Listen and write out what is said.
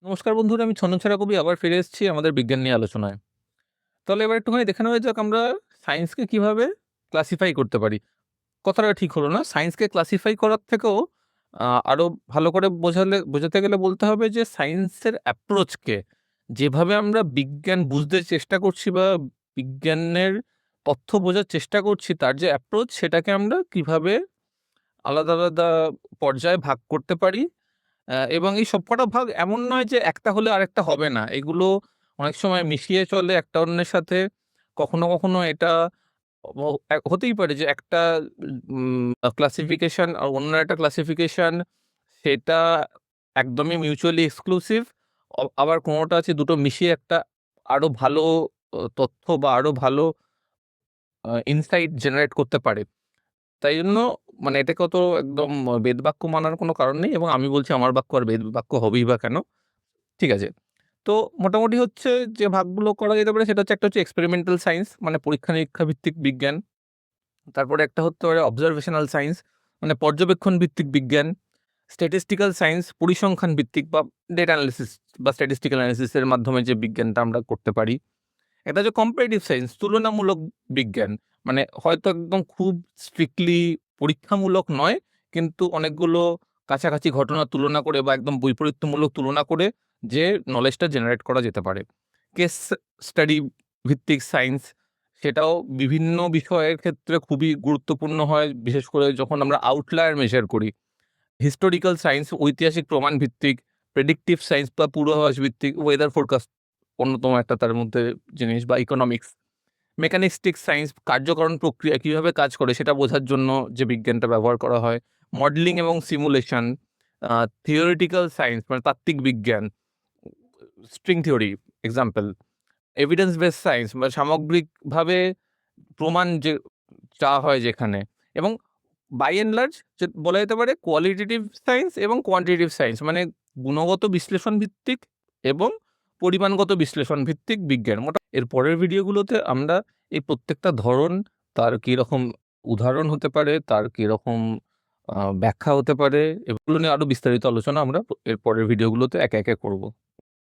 নমস্কার বন্ধুরা, আমি ছন্নছাড়া কবি আবার ফিরে এসেছি আমাদের বিজ্ঞান নিয়ে আলোচনায়। তাহলে এবার একটুখানি দেখে নেওয়া যাক আমরা সায়েন্সকে কিভাবে ক্লাসিফাই করতে পারি। কথাটা ঠিক হলো না। সায়েন্সকে ক্লাসিফাই করার থেকেও আরো ভালো করে বোঝাতে গেলে বলতে হবে যে সায়েন্সের অ্যাপ্রোচকে যেভাবে আমরা বিজ্ঞান বুঝতে চেষ্টা করছি বা বিজ্ঞানের তথ্য বোঝার চেষ্টা করছি, তার যে অ্যাপ্রোচ সেটাকে আমরা কিভাবে আলাদা, আলাদা পর্যায়ে ভাগ করতে পারি। এবং এই সবকটা ভাগ এমন নয় যে একটা হলে আরেকটা হবে না। এগুলো অনেক সময় মিশিয়ে চলে একটা অন্যের সাথে। কখনো, কখনো এটা ও হতেই পারে যে একটা ক্লাসিফিকেশন আর অন্য একটা ক্লাসিফিকেশন সেটা একদমই মিউচুয়ালি এক্সক্লুসিভ। আবার কোনোটা আছে দুটো মিশিয়ে একটা আরো ভালো তথ্য বা আরো ভালো ইনসাইট জেনারেট করতে পারে। তাই জন্য মানে এটাকে অত একদম বেদবাক্য মানার কোনো কারণ নেই, এবং আমি বলছি আমার বাক্য আর বেদবাক্য হবেই বা কেন? ঠিক আছে। তো মোটামুটি হচ্ছে যে ভাগগুলো করা যেতে পারে সেটা হচ্ছে, একটা হচ্ছে এক্সপেরিমেন্টাল সায়েন্স মানে পরীক্ষা-নিরীক্ষা ভিত্তিক বিজ্ঞান। তারপরে একটা হতে পারে অবজারভেশনাল সায়েন্স মানে পর্যবেক্ষণ ভিত্তিক বিজ্ঞান। স্ট্যাটিস্টিক্যাল সায়েন্স পরিসংখ্যান ভিত্তিক বা ডেটা অ্যানালিসিস বা স্ট্যাটিস্টিক্যাল অ্যানালিসিস এর মাধ্যমে যে বিজ্ঞানটা আমরা করতে পারি। একটা হচ্ছে কম্পারেটিভ সায়েন্স তুলনামূলক বিজ্ঞান। মানে হয়তো একদম খুব স্ট্রিক্টলি পরীক্ষামূলক নয়, কিন্তু অনেকগুলো কাছাকাছি ঘটনার তুলনা করে বা একদম বৈপরীত্যমূলক তুলনা করে যে নলেজটা জেনারেট করা যেতে পারে। কেস স্টাডি ভিত্তিক সায়েন্স, সেটাও বিভিন্ন বিষয়ের ক্ষেত্রে খুবই গুরুত্বপূর্ণ হয়, বিশেষ করে যখন আমরা আউটলায়ার মেজার করি। হিস্টোরিক্যাল সায়েন্স ঐতিহাসিক প্রমাণ ভিত্তিক, প্রেডিক্টিভ সায়েন্স বা পূর্বাভাস ভিত্তিক, ওয়েদার ফোরকাস্ট অন্যতম একটা তার মধ্যে জিনিস, বা ইকোনমিক্স। মেকানিস্টিক সায়েন্স কার্যকরণ প্রক্রিয়া কিভাবে কাজ করে সেটা বোঝার জন্য যে বিজ্ঞানটা ব্যবহার করা হয়। মডেলিং এবং সিমুলেশন। থিওরিটিক্যাল সায়েন্স মানে তাত্ত্বিক বিজ্ঞান, string theory example. Evidence base science বা সামগ্রিকভাবে প্রমাণ যে চাওয়া হয় যেখানে। এবং বাই এন্ড লার্জ যে বলা যেতে পারে কোয়ালিটেটিভ সায়েন্স এবং কোয়ান্টিটেটিভ সায়েন্স মানে গুণগত বিশ্লেষণ ভিত্তিক এবং পরিমাণগত বিশ্লেষণ ভিত্তিক বিজ্ঞান। এর পরের ভিডিওগুলোতে আমরা এই প্রত্যেকটা ধরন, তার কিরকম উদাহরণ হতে পারে, তার কিরকম ব্যাখ্যা হতে পারে, এগুলো নিয়ে আরো বিস্তারিত আলোচনা আমরা এর পরের ভিডিওগুলোতে একে একে করব।